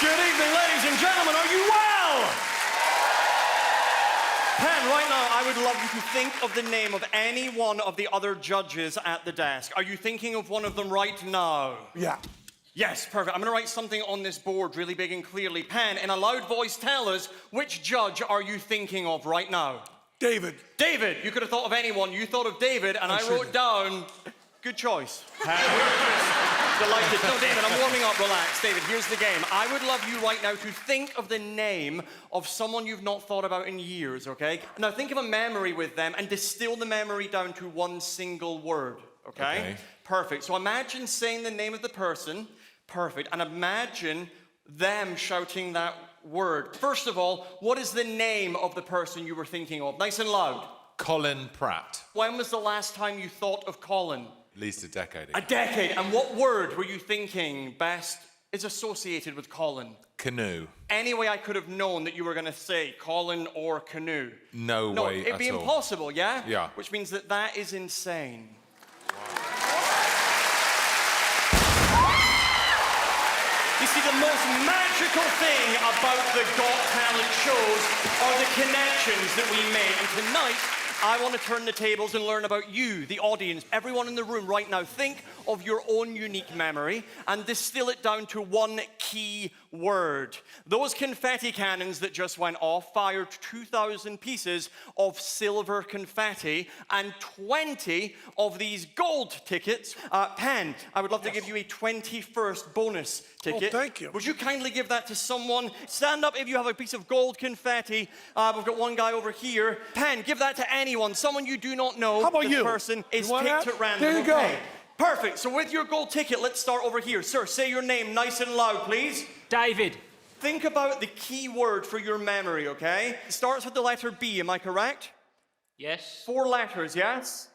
Good evening, ladies and gentlemen. Are you well? Pen, right now, I would love you to think of the name of any one of the other judges at the desk. Are you thinking of one of them right now? Yeah. Yes, perfect. I'm going to write something on this board really big and clearly. Pen, in a loud voice, tell us which judge are you thinking of right now? David. David. You could have thought of anyone. You thought of David, and I wrote down... Good choice. Delighted. No, David, I'm warming up. Relax. David, here's the game. I would love you right now to think of the name of someone you've not thought about in years, okay? Now, think of a memory with them and distill the memory down to one single word, okay? Perfect. So imagine saying the name of the person. Perfect. And imagine them shouting that word. First of all, what is the name of the person you were thinking of? Nice and loud. Colin Pratt. When was the last time you thought of Colin? At least a decade ago. A decade. And what word were you thinking best is associated with Colin? Canoe. Any way I could have known that you were going to say Colin or canoe? No way it'd be at all. impossible, yeah? Yeah. Which means that is insane. You see, the most magical thing about the Got Talent shows are the connections that we make. And tonight, I want to turn the tables and learn about you, the audience. Everyone in the room right now, think of your own unique memory and distill it down to one key word. Those confetti cannons that just went off fired 2,000 pieces of silver confetti and 20 of these gold tickets. Pen, I would love to give you a 21st bonus ticket. Oh, thank you. Would you kindly give that to someone? Stand up if you have a piece of gold confetti. We've got one guy over here. Pen, give that to anyone, someone you do not know. How about this you? person is You want picked that? at random. There you go. Perfect. So with your gold ticket, let's start over here. Sir, say your name nice and loud, please. David. Think about the key word for your memory, okay? It starts with the letter B, am I correct? Yes. 4 letters, yes?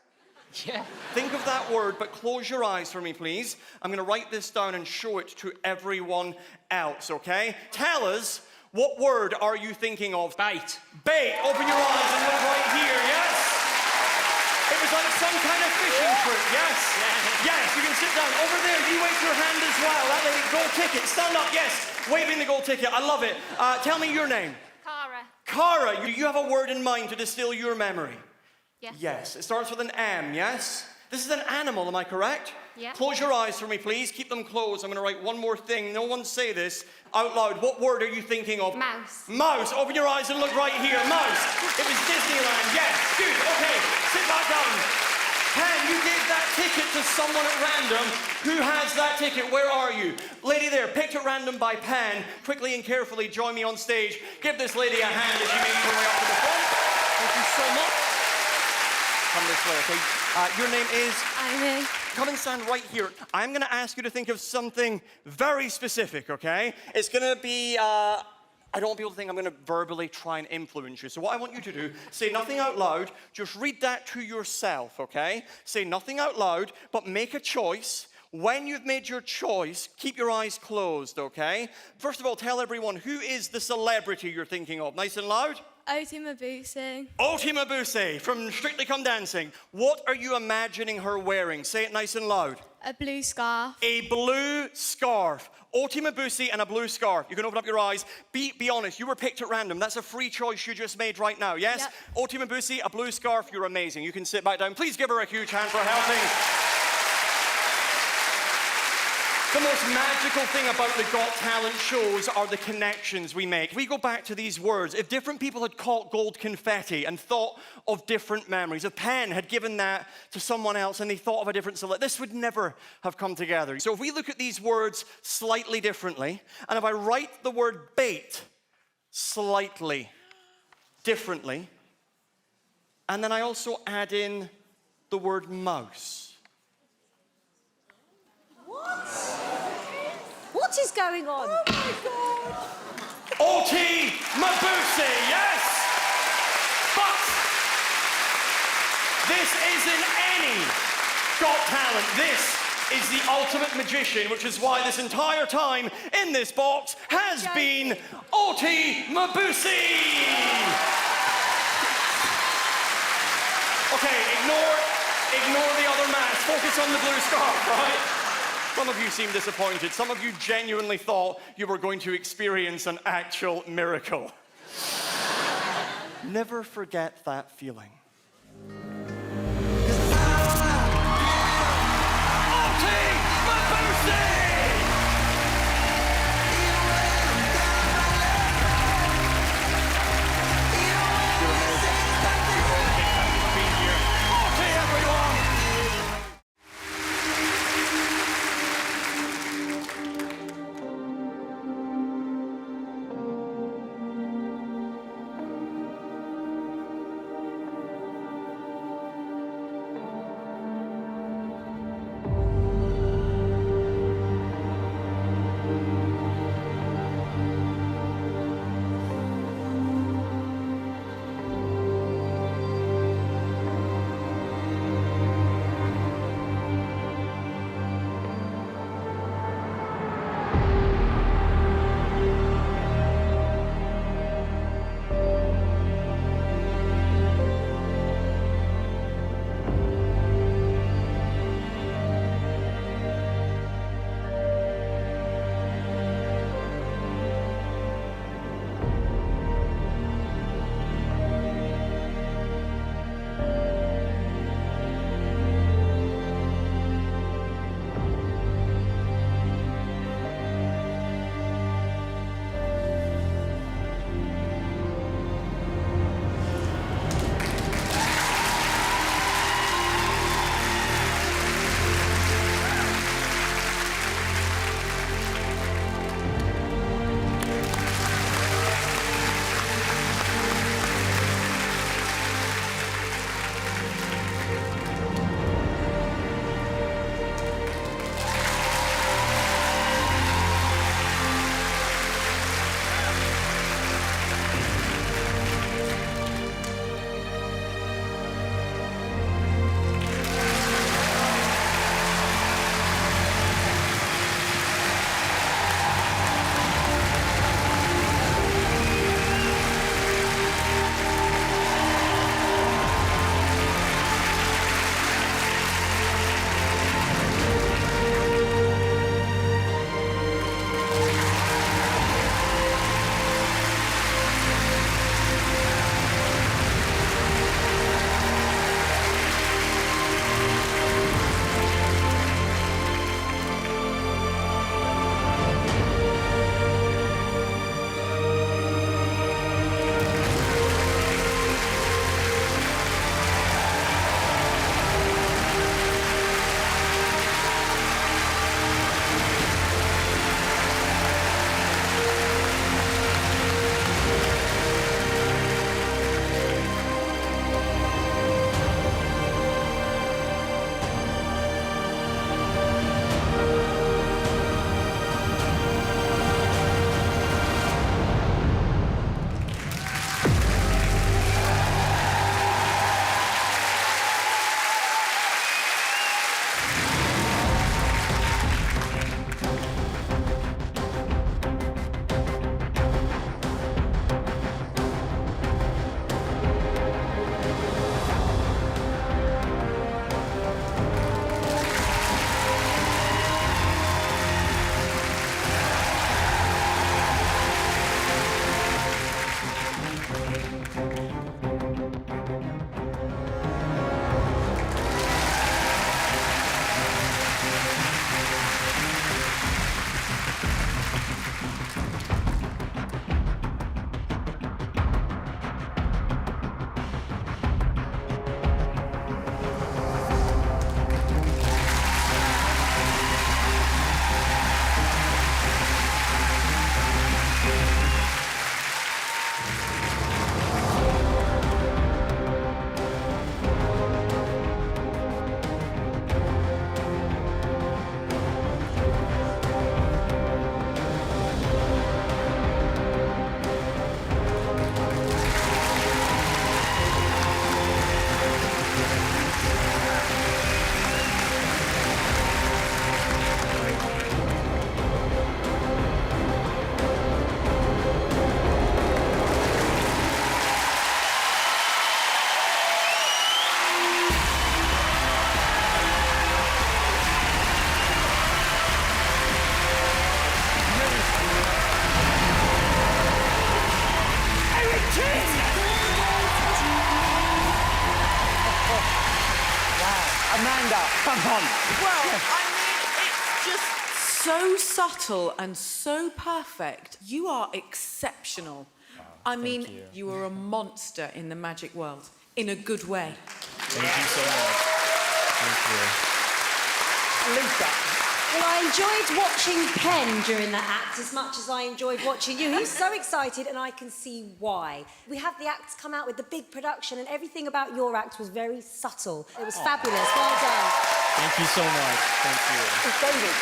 Yeah. Think of that word, but close your eyes for me, please. I'm going to write this down and show it to everyone else, okay? Tell us, what word are you thinking of? Bait. Bait. Open your eyes and look right here, yes? It was like some kind of fishing trip, yes? Yes, you can sit down. Over there, you wave your hand as well. That lady, gold ticket. Stand up, yes. Waving the gold ticket. I love it. Tell me your name. Cara. Cara, do you have a word in mind to distill your memory? Yes. Yes. It starts with an M, yes? This is an animal, am I correct? Yeah. Close your eyes for me, please. Keep them closed. I'm going to write one more thing. No one say this out loud. What word are you thinking of? Mouse. Mouse. Open your eyes and look right here. Mouse. It was Disneyland. Yes. Good. Okay. Sit back down. Pen, you gave that ticket to someone at random. Who has that ticket? Where are you? Lady there, picked at random by Pen. Quickly and carefully join me on stage. Give this lady a hand as she makes her way up to the front. Thank you so much. Come this way, okay? Your name is? Amelie. Come and stand right here. I'm going to ask you to think of something very specific, okay? It's going to be, I don't want people to think I'm going to verbally try and influence you. So what I want you to do, say nothing out loud. Just read that to yourself, okay? Say nothing out loud, but make a choice. When you've made your choice, keep your eyes closed, okay? First of all, tell everyone, who is the celebrity you're thinking of? Nice and loud. Oti Mabuse. Oti Mabuse from Strictly Come Dancing. What are you imagining her wearing? Say it nice and loud. A blue scarf. A blue scarf. Oti Mabuse and a blue scarf. You can open up your eyes. Be honest, you were picked at random. That's a free choice you just made right now, yes? Yep. Oti Mabuse, a blue scarf, you're amazing. You can sit back down. Please give her a huge hand for helping. The most magical thing about the Got Talent shows are the connections we make. We go back to these words. If different people had caught gold confetti and thought of different memories, if Pen had given that to someone else and they thought of a different select, this would never have come together. So if we look at these words slightly differently, and if I write the word bait slightly differently, and then I also add in the word mouse. What is going on? Oh my God! Oti Mabuse, yes! But this isn't any Got Talent. This is the ultimate magician, which is why this entire time in this box has been Oti Mabuse! Okay, ignore the other mask. Focus on the blue scarf, right? Some of you seem disappointed. Some of you genuinely thought you were going to experience an actual miracle. Never forget that feeling. up. Come on. Well, I mean, it's just so subtle and so perfect. You are exceptional. I mean, you are a monster in the magic world, in a good way. Thank you so much. Thank you. Lisa. Well, I enjoyed watching Penn during that act as much as I enjoyed watching you. He's so excited, and I can see why. We have the acts come out with the big production, and everything about your act was very subtle. It was fabulous. Well done. Thank you so much. Thank you. David.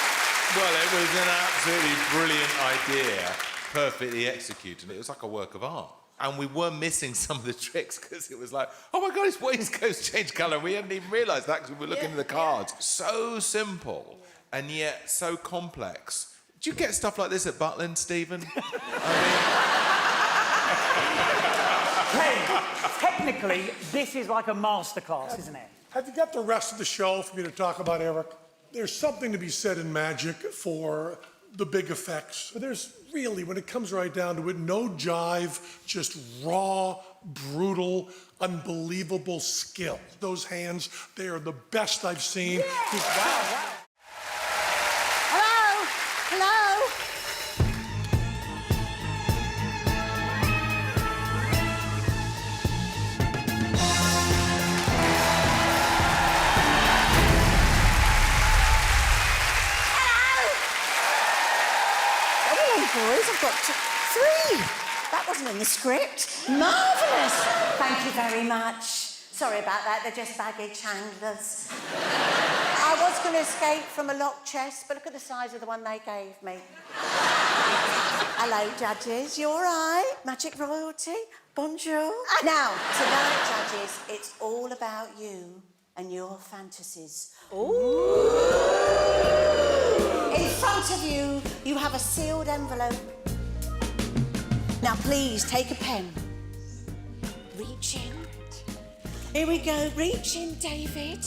Well, it was an absolutely brilliant idea, perfectly executed. It was like a work of art. And we were missing some of the tricks because it was like, oh my God, his waistcoat's changed colour. We hadn't even realised that because we were looking at the cards. So simple and yet so complex. Do you get stuff like this at Butlin, Stephen? Hey, technically, this is like a masterclass, isn't it? Have you got the rest of the show for me to talk about, Eric? There's something to be said in magic for the big effects. But there's really, when it comes right down to it, no jive, just raw, brutal, unbelievable skill. Those hands, they are the best I've seen. Yeah. Wow. Hello? Hello? Boys, I've got 3. That wasn't in the script. Marvellous. Thank you very much. Sorry about that, they're just baggage handlers. I was going to escape from a locked chest, but look at the size of the one they gave me. Hello, judges. You all right? Magic royalty? Bonjour. Now, tonight, judges, it's all about you and your fantasies. Ooh. In front of you, you have a sealed envelope. Now, please, take a pen. Reach in. Here we go. Reach in, David.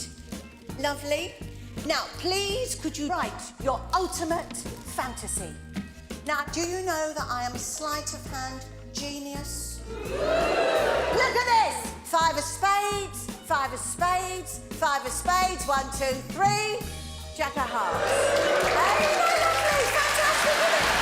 Lovely. Now, please, could you write your ultimate fantasy? Now, do you know that I am a sleight of hand genius? Look at this. 5 of spades, 5 of spades, 5 of spades. 1, 2, 3. Jack of hearts. Hey, lovely, fantastic, isn't it?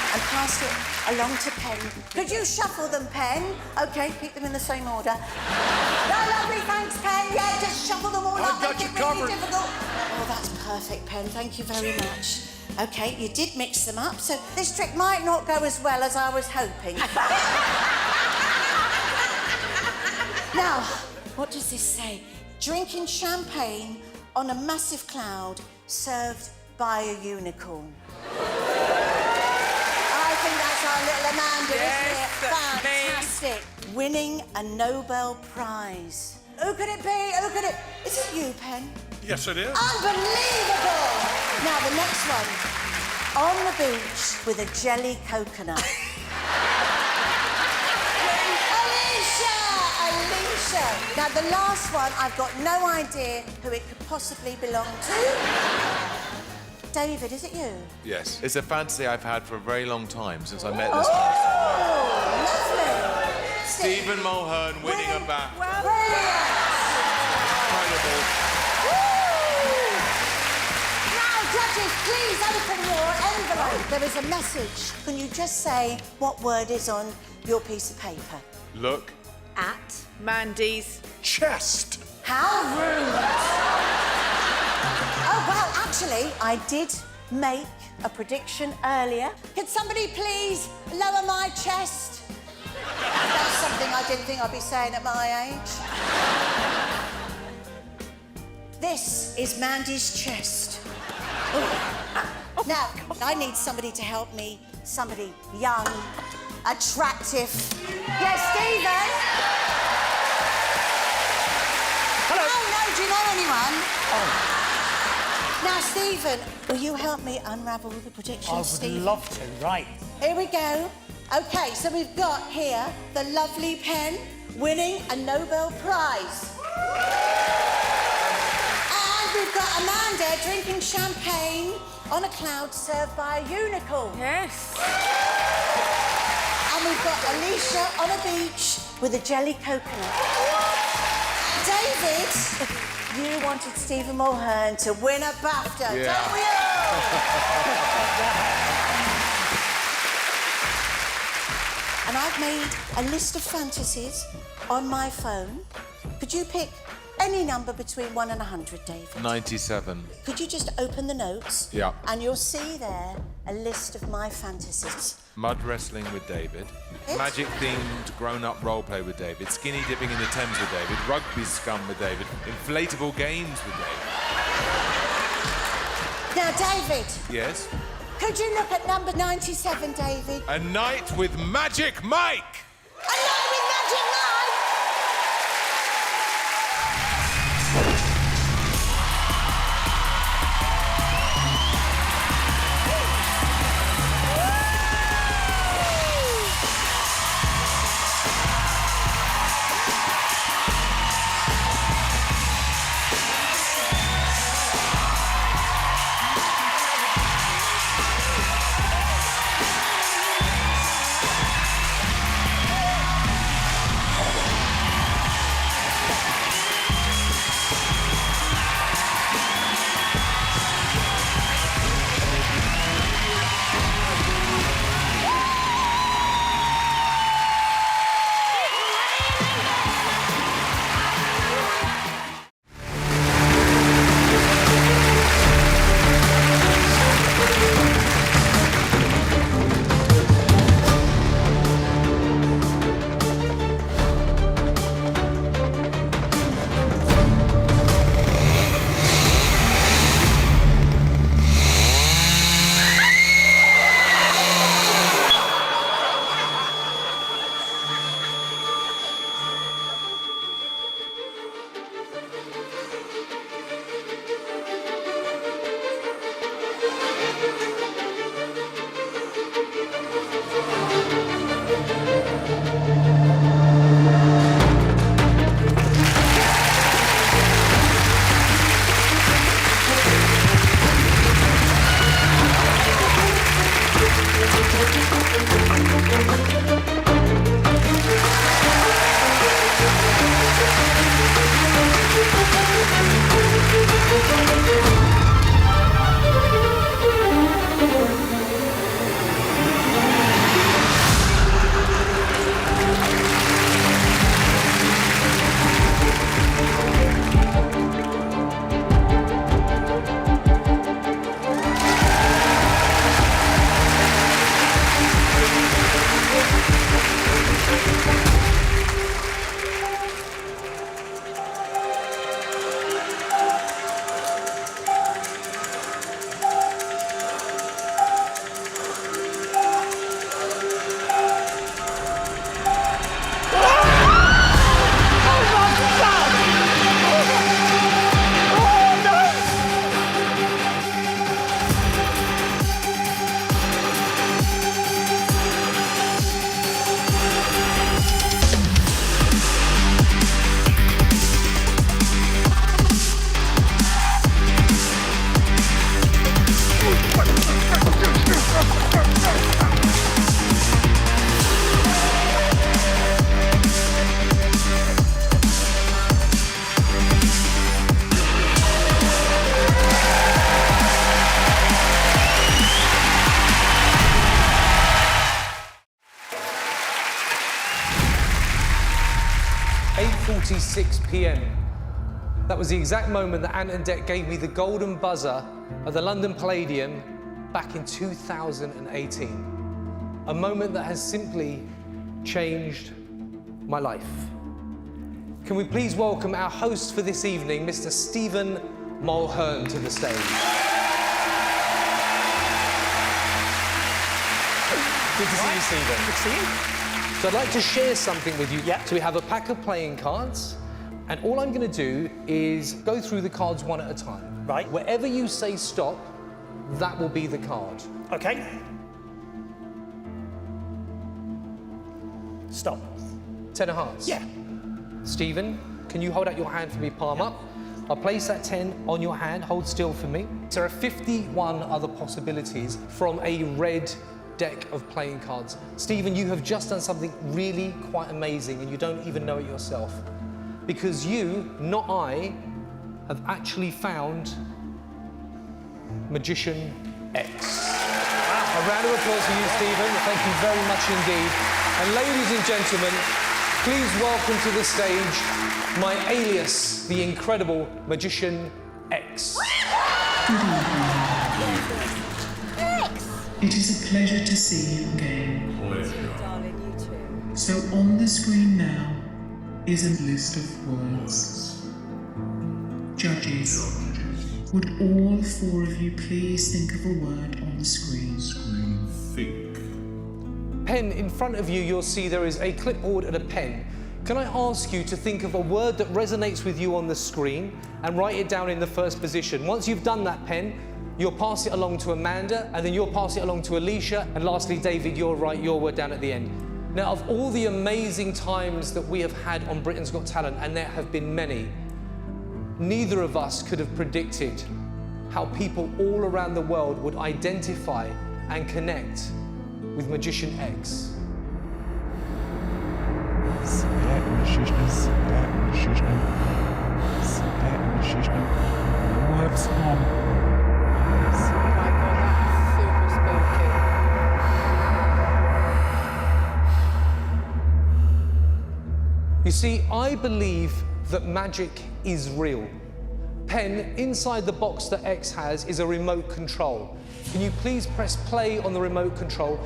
And pass it along to Penn. Could you shuffle them, Penn? OK, keep them in the same order. No, lovely, thanks, Penn. Yeah, just shuffle them all up. I've got you covered. Oh, that's perfect, Penn. Thank you very much. OK, you did mix them up, so this trick might not go as well as I was hoping. Now, what does this say? Drinking champagne on a massive cloud served by a unicorn. I think that's our little Amanda, isn't it? Fantastic. Winning a Nobel Prize. Who could it be? Who could it... Is it you, Penn? Yes, it is. Unbelievable! Now, the next one. On the beach with a jelly coconut. Alicia! Now, the last one, I've got no idea who it could possibly belong to. David, is it you? Yes. It's a fantasy I've had for a very long time since I met this person. Oh, lovely. Stephen Mulhern winning a bat. Brilliant. Incredible. Now, judges, please open your envelope. There is a message. Can you just say what word is on your piece of paper? Look. At Mandy's Chest. How rude. Oh, well, actually, I did make a prediction earlier. Could somebody please lower my chest? That's something I didn't think I'd be saying at my age. This is Mandy's chest. Ooh. Now, I need somebody to help me. Somebody young, attractive. Yes, Stephen? Hello. Oh, no, do you know anyone? Oh. Now, Stephen, will you help me unravel the predictions, I would Stephen? love to, right. Here we go. OK, so we've got here the lovely Penn winning a Nobel Prize. And we've got Amanda drinking champagne on a cloud served by a unicorn. Yes. And we've got Alicia on a beach with a jelly coconut. David, You wanted Stephen Mulhern to win a BAFTA, Yeah. don't we all? And I've made a list of fantasies on my phone. Could you pick any number between 1 and 100, David? 97. Could you just open the notes? Yeah. And you'll see there a list of my fantasies. Mud wrestling with David. Yes. Magic-themed grown-up role-play with David. Skinny dipping in the Thames with David. Rugby scum with David. Inflatable games with David. Now, David, Yes? could you look at number 97, David? A night with Magic Mike! A night with Magic Mike! p.m. That was the exact moment that Ant and Dec gave me the golden buzzer at the London Palladium back in 2018. A moment that has simply changed my life. Can we please welcome our host for this evening, Mr. Stephen Mulhern, to the stage. Good to see you, Stephen. Good to see you. So I'd like to share something with you. Yeah. So we have a pack of playing cards, and all I'm going to do is go through the cards one at a time. Right. Wherever you say stop, that will be the card. Okay. Stop. 10 of hearts. Yeah. Stephen, can you hold out your hand for me, palm up? I'll place that 10 on your hand, hold still for me. There are 51 other possibilities from a red deck of playing cards. Stephen, you have just done something really quite amazing and you don't even know it yourself. Because you, not I, have actually found Magician X. A round of applause for you, Stephen. Thank you very much indeed. And ladies and gentlemen, please welcome to the stage my alias, the incredible Magician X. It is a pleasure to see you again. So on the screen now is a list of words. Judges, would all four of you please think of a word on the screen? Think. Pen, in front of you, you'll see there is a clipboard and a pen. Can I ask you to think of a word that resonates with you on the screen and write it down in the first position? Once you've done that, Pen, you'll pass it along to Amanda, and then you'll pass it along to Alicia, and lastly, David, you'll write your word down at the end. Now, of all the amazing times that we have had on Britain's Got Talent, and there have been many, neither of us could have predicted how people all around the world would identify and connect with Magician X. You see, I believe that magic is real. Pen, inside the box that X has is a remote control. Can you please press play on the remote control?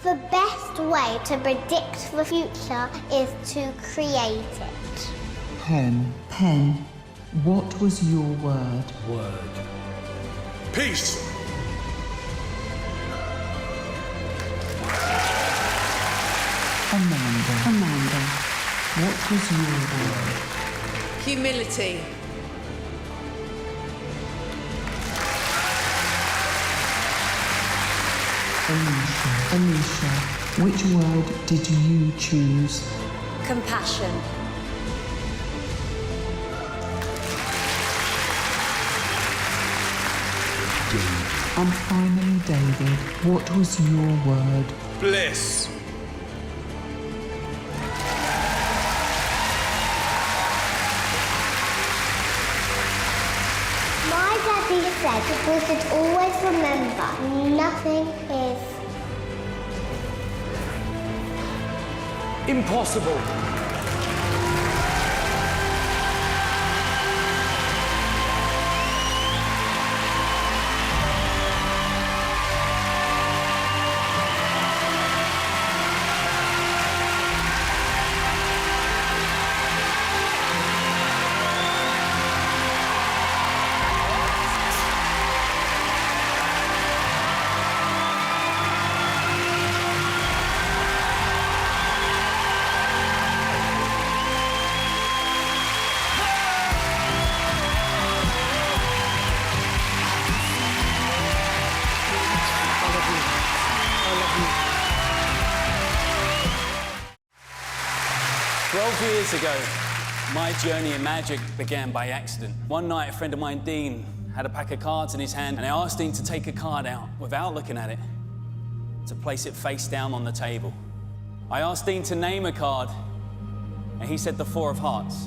The best way to predict the future is to create it. Pen, what was your word? Peace. Amanda, what was your word? Humility. Alicia, which word did you choose? Compassion. And finally, David, what was your word? Bliss. My daddy said we should always remember nothing is Impossible. Years ago, my journey in magic began by accident. One night, a friend of mine, Dean, had a pack of cards in his hand, and I asked Dean to take a card out without looking at it, to place it face down on the table. I asked Dean to name a card, and he said the Four of Hearts.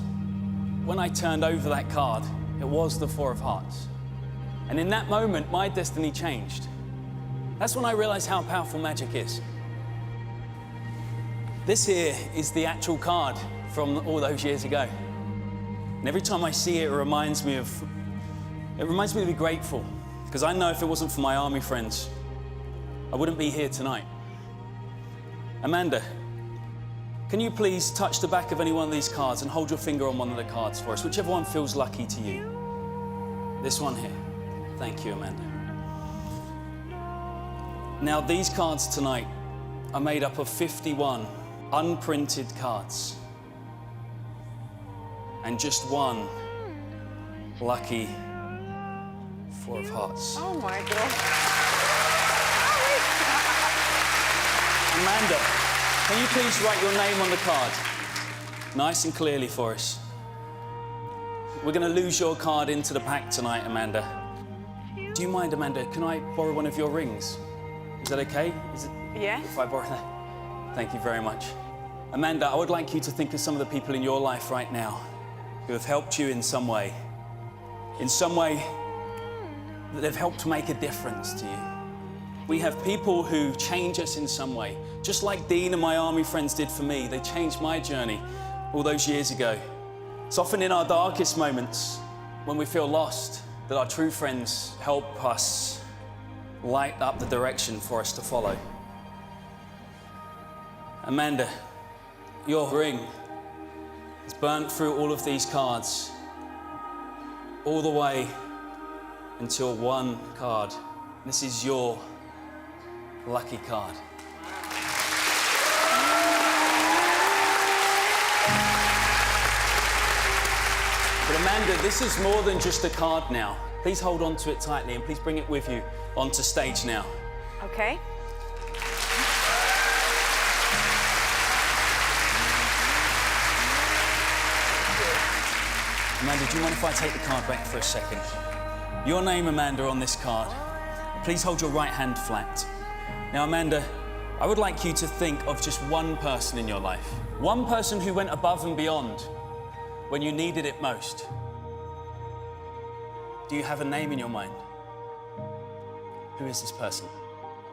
When I turned over that card, it was the Four of Hearts. And in that moment, my destiny changed. That's when I realized how powerful magic is. This here is the actual card from all those years ago. And every time I see it, it reminds me to be grateful, because I know if it wasn't for my army friends, I wouldn't be here tonight. Amanda, can you please touch the back of any one of these cards and hold your finger on one of the cards for us, whichever one feels lucky to you. This one here. Thank you, Amanda. Now, these cards tonight are made up of 51 unprinted cards. And just one lucky Four of Hearts. Oh my God. Amanda, can you please write your name on the card? Nice and clearly for us. We're going to lose your card into the pack tonight, Amanda. Do you mind, Amanda, can I borrow one of your rings? Is that okay? Yes. If I borrow that? Thank you very much. Amanda, I would like you to think of some of the people in your life right now who have helped you in some way that they've helped make a difference to you. We have people who change us in some way, just like Dean and my army friends did for me. They changed my journey all those years ago. It's often in our darkest moments, when we feel lost, that our true friends help us light up the direction for us to follow. Amanda, your ring has burnt through all of these cards, all the way until one card. This is your lucky card. But Amanda, this is more than just a card now. Please hold on to it tightly and please bring it with you onto stage now. Okay. Amanda, do you mind if I take the card back for a second? Your name, Amanda, on this card. Please hold your right hand flat. Now, Amanda, I would like you to think of just one person in your life. One person who went above and beyond when you needed it most. Do you have a name in your mind? Who is this person?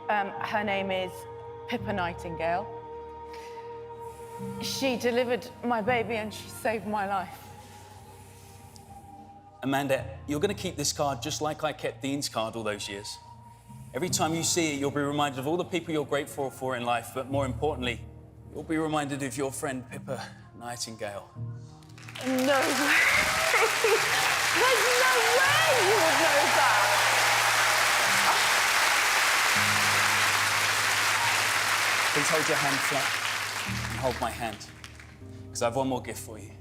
Her name is Pippa Nightingale. She delivered my baby and she saved my life. Amanda, you're going to keep this card just like I kept Dean's card all those years. Every time you see it, you'll be reminded of all the people you're grateful for in life, but more importantly, you'll be reminded of your friend Pippa Nightingale. No way! There's no way you would know that! Please hold your hand flat and hold my hand, because I have one more gift for you.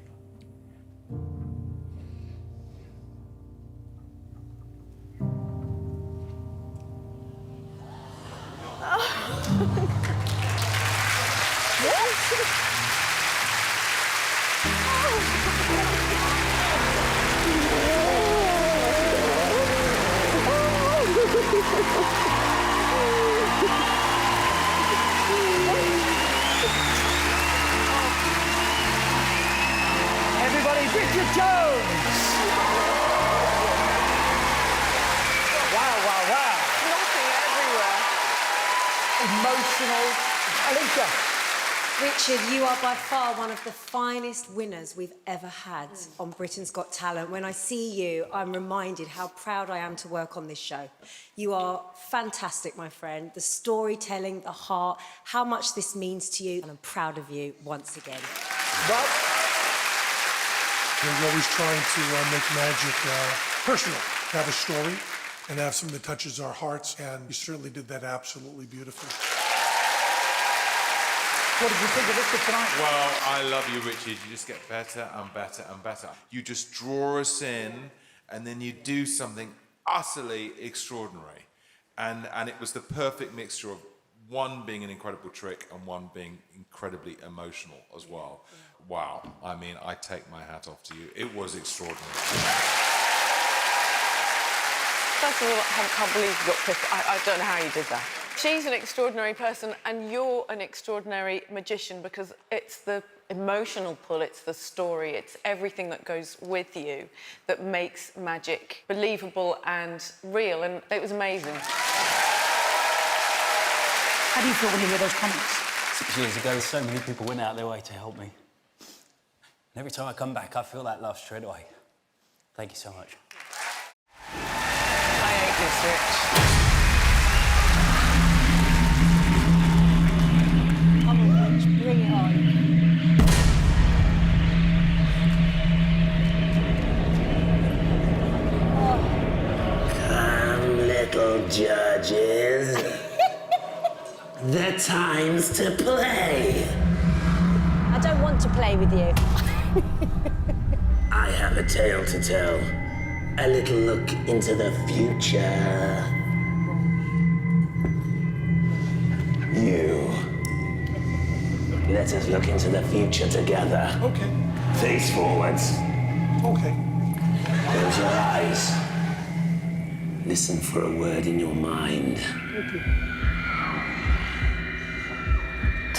Everybody, Bridget Jones! Wow, wow, wow. Nothing everywhere. Emotional. Alicia. Richard, you are by far one of the finest winners we've ever had on Britain's Got Talent. When I see you, I'm reminded how proud I am to work on this show. You are fantastic, my friend. The storytelling, the heart, how much this means to you, and I'm proud of you once again. Well, we're always trying to make magic personal, have a story, and have something that touches our hearts, and you certainly did that absolutely beautifully. what did you think of this for tonight? Well, I love you, Richard. You just get better and better and better. You just draw us in, and then you do something utterly extraordinary. And it was the perfect mixture of one being an incredible trick and one being incredibly emotional as well. Wow. I mean, I take my hat off to you. It was extraordinary. First of all, I can't believe you got Pippa. I don't know how you did that. She's an extraordinary person and you're an extraordinary magician because it's the emotional pull, it's the story, it's everything that goes with you that makes magic believable and real, and it was amazing. How do you feel when you hear those comments? 6 years ago, so many people went out their way to help me. And every time I come back, I feel that love straight away. Thank you so much. I hate this, Rich. Come on, Rich, bring it on. Come, little judges. The time's to play. I don't want to play with you. I have a tale to tell. A little look into the future. You. Let us look into the future together. Okay. Face forwards. Okay. Close your eyes. Listen for a word in your mind. Okay.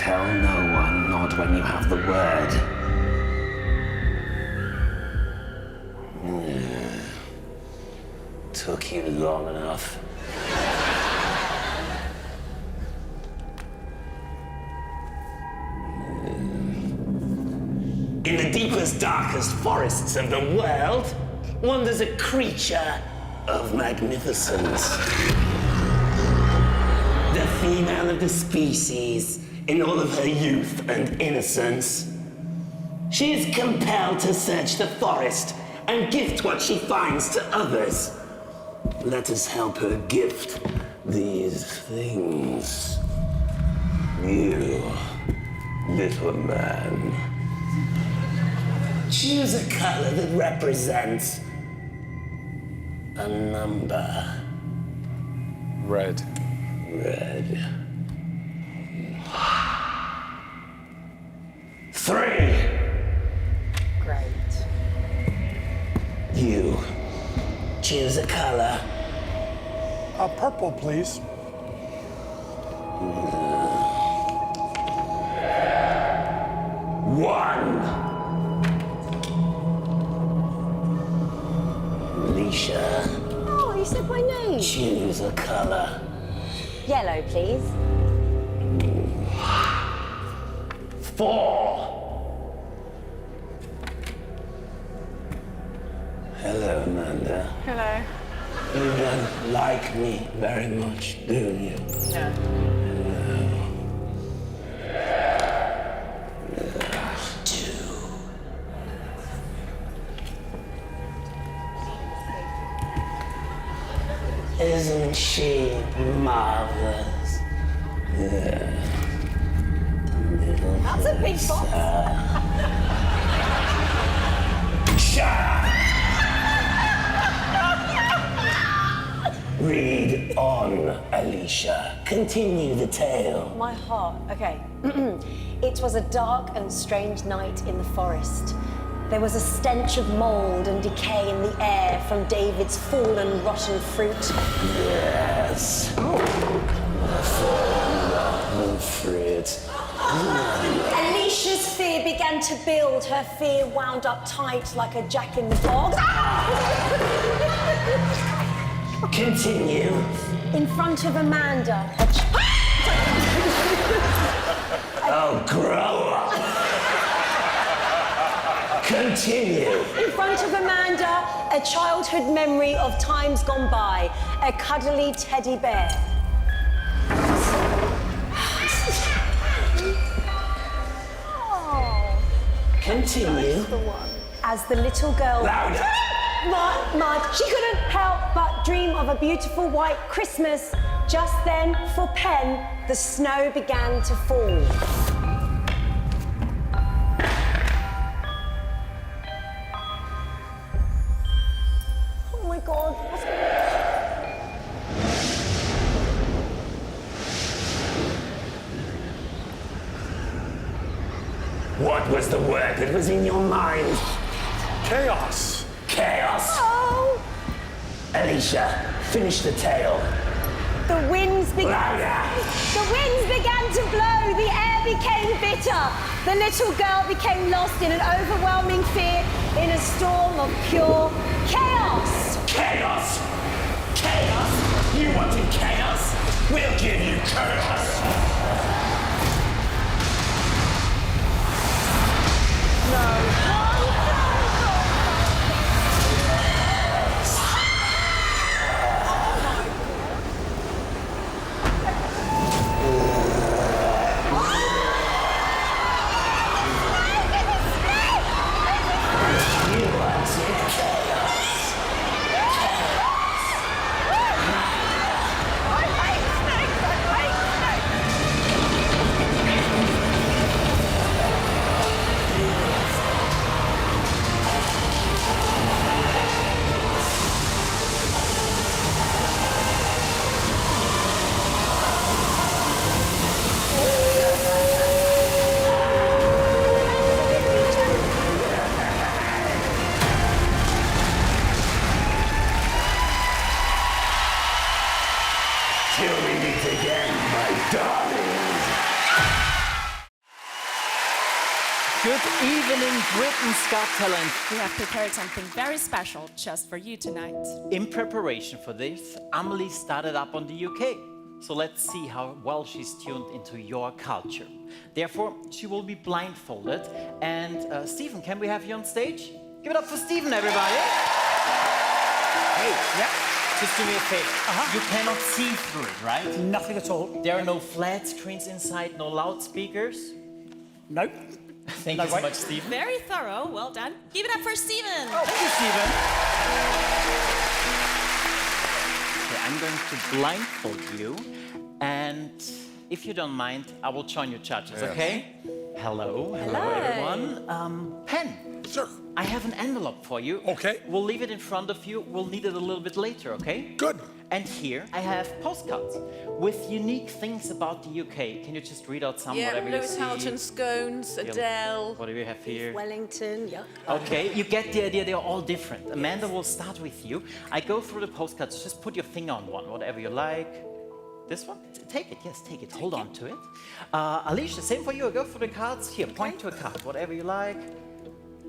Tell no one, not when you have the word. Took you long enough. In the deepest, darkest forests of the world wanders a creature of magnificence. The female of the species, in all of her youth and innocence. She is compelled to search the forest and gift what she finds to others. Let us help her gift these things. You, little man. Choose a color that represents a number. Red. Red. 3. Great. You choose a color. Purple, please. 1. Alicia. Oh, you said my name. Choose a color. Yellow, please. 4. Hello, Amanda. Hello. You don't like me very much, do you? No. Isn't she marvelous? Yeah. That's a big box. Shut up! Read on, Alicia. Continue the tale. My heart. Okay. It was a dark and strange night in the forest. There was a stench of mold and decay in the air from David's fallen, rotten fruit. Yes. Rotten fruit. Alicia's fear began to build. Her fear wound up tight like a jack-in-the-box. Continue. In front of Amanda. Oh, grow up. Continue. In front of Amanda, a childhood memory of times gone by. A cuddly teddy bear. Oh. Continue. As the little girl... Louder. Mud, she couldn't help but dream of a beautiful white Christmas. Just then, for Pen, the snow began to fall. Oh my God, what's going on? What was the word that was in your mind? Chaos. Chaos. Oh! Alicia, finish the tale. The winds began. Louder. The winds began to blow. The air became bitter. The little girl became lost in an overwhelming fear in a storm of pure chaos. Chaos. Chaos. You wanted chaos? We'll give you chaos. Good evening, Britain's Got Talent. We have prepared something very special just for you tonight. In preparation for this, Amelie started up on the UK. So let's see how well she's tuned into your culture. Therefore, she will be blindfolded. And Stephen, can we have you on stage? Give it up for Stephen, everybody. Hey, yeah. Just do me a favor. You cannot see through it, right? Nothing at all. There are no flat screens inside, no loudspeakers. Nope. Thank you so much, Stephen. Very thorough. Well done. Give it up for Stephen. Oh, thank you, Stephen. Okay, I'm going to blindfold you, and if you don't mind, I will join your judges, okay? Hello, everyone. Pen. Sir. I have an envelope for you. Okay. We'll leave it in front of you. We'll need it a little bit later, okay? Good. And here I have postcards with unique things about the UK. Can you just read out some, whatever you Lewis see? Hamilton scones, Adele. What do we have here? Wellington, yeah. Okay, you get the idea, they're all different. Amanda will start with you. I go through the postcards, just put your finger on one, whatever you like. This one? Take it, yes, take it. Hold on to it. Alicia, same for you. I go through the cards. Here, point to a card, whatever you like.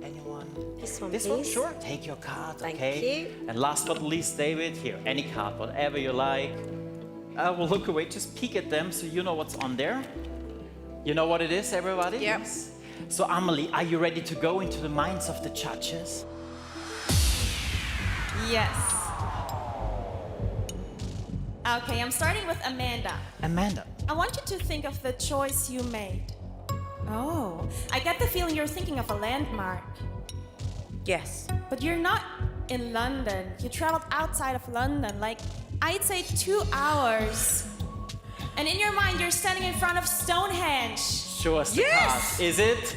Anyone? This one, This please. one, sure. Take your card, Thank okay? you. And last but not least, David, here, any card, whatever you like. I will look away, just peek at them so you know what's on there. You know what it is, everybody? Yep. Yes. So, Amelie, are you ready to go into the minds of the judges? Yes. Okay, I'm starting with Amanda. Amanda. I want you to think of the choice you made. Oh, I get the feeling you're thinking of a landmark. Yes. But you're not in London. You traveled outside of London, like, I'd say 2 hours. And in your mind, you're standing in front of Stonehenge. Show us the card. Is it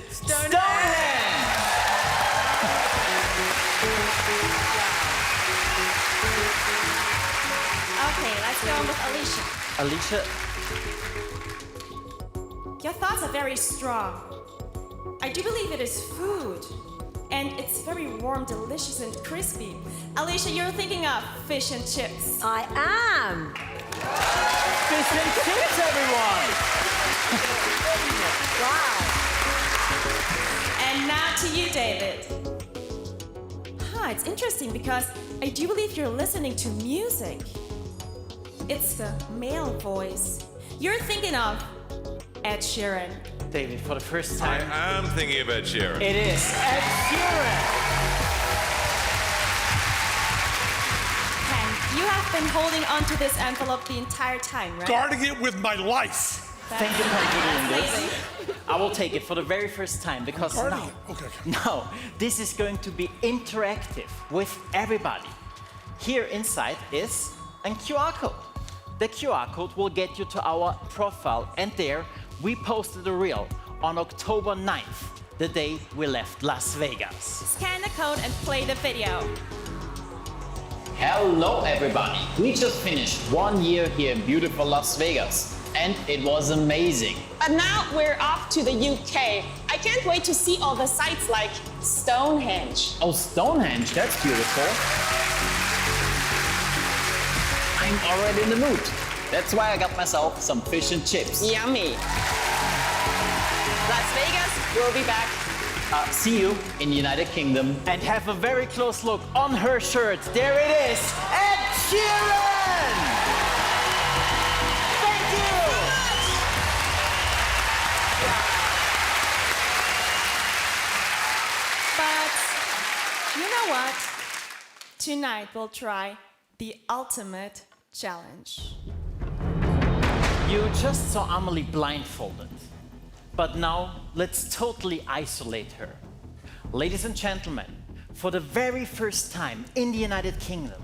Okay, let's go on with Alicia. Alicia, Your thoughts are very strong. I do believe it is food. And it's very warm, delicious, and crispy. Alicia, you're thinking of fish and chips. I am. fish and chips, everyone! Wow. And now to you, David. It's interesting because I do believe you're listening to music. It's the male voice. You're thinking of Ed Sheeran. David, for the first time. I am thinking about Sheeran. It is Ed Sheeran. Ken, you have been holding onto this envelope the entire time, right? Guarding it with my life. Thank you for doing this. I will take it for the very first time because now this is going to be interactive with everybody. Here inside is a QR code. The QR code will get you to our profile, and there we posted a reel on October 9th, the day we left Las Vegas. Scan the code and play the video. Hello everybody! We just finished 1 year here in beautiful Las Vegas, and it was amazing. But now we're off to the UK. I can't wait to see all the sites like Stonehenge. Oh, Stonehenge, that's beautiful. I'm already in the mood. That's why I got myself some fish and chips. Yummy. Las Vegas, we'll be back. See you in the United Kingdom. And have a very close look on her shirt. There it is, Ed Sheeran! Thank you! But you know what? Tonight we'll try the ultimate challenge. You just saw Amelie blindfolded. But now, let's totally isolate her. Ladies and gentlemen, for the very first time in the United Kingdom,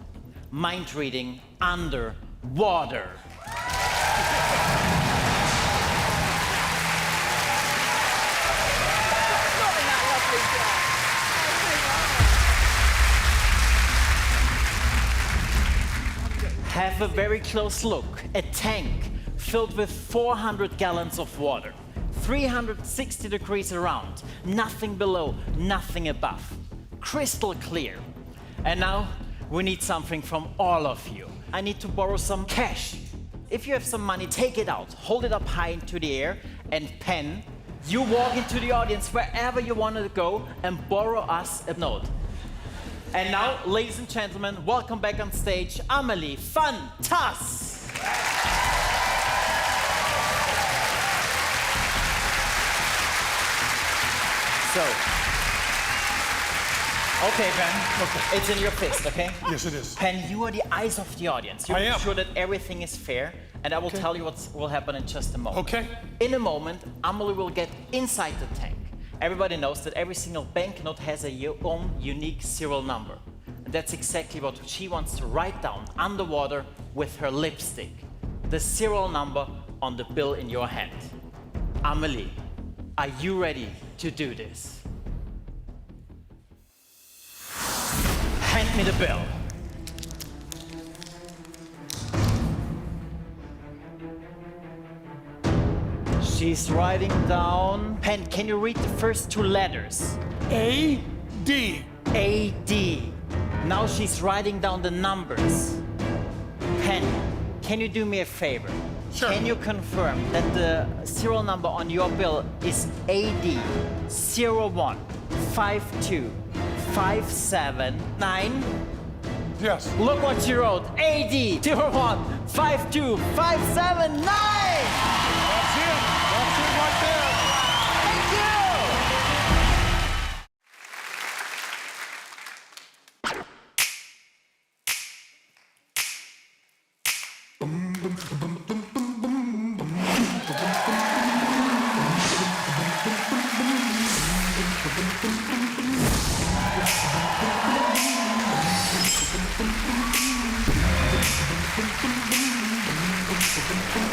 mind reading underwater. Have a very close look. A tank filled with 400 gallons of water. 360 degrees around, nothing below, nothing above. Crystal clear. And now we need something from all of you. I need to borrow some cash. If you have some money, take it out, hold it up high into the air, and pen, You walk into the audience wherever you want to go and borrow us a note. And now, ladies and gentlemen, welcome back on stage, Amelie. Fantas! So, okay, Ben. Okay. It's in your fist, okay? Yes, it is. Pen, you are the eyes of the audience. You make sure that everything is fair, and I will tell you what will happen in just a moment. Okay. In a moment, Amelie will get inside the tank. Everybody knows that every single banknote has a own unique serial number. And that's exactly what she wants to write down underwater with her lipstick. The serial number on the bill in your hand. Amelie, are you ready to do this? Hand me the bill. She's writing down... Pen, can you read the first two letters? A-D. A-D. Now she's writing down the numbers. Pen, can you do me a favor? Sure. Can you confirm that the serial number on your bill is AD 0152579? Yes. Look what she wrote. AD 0152579! That's it. That's it right there. Thank you!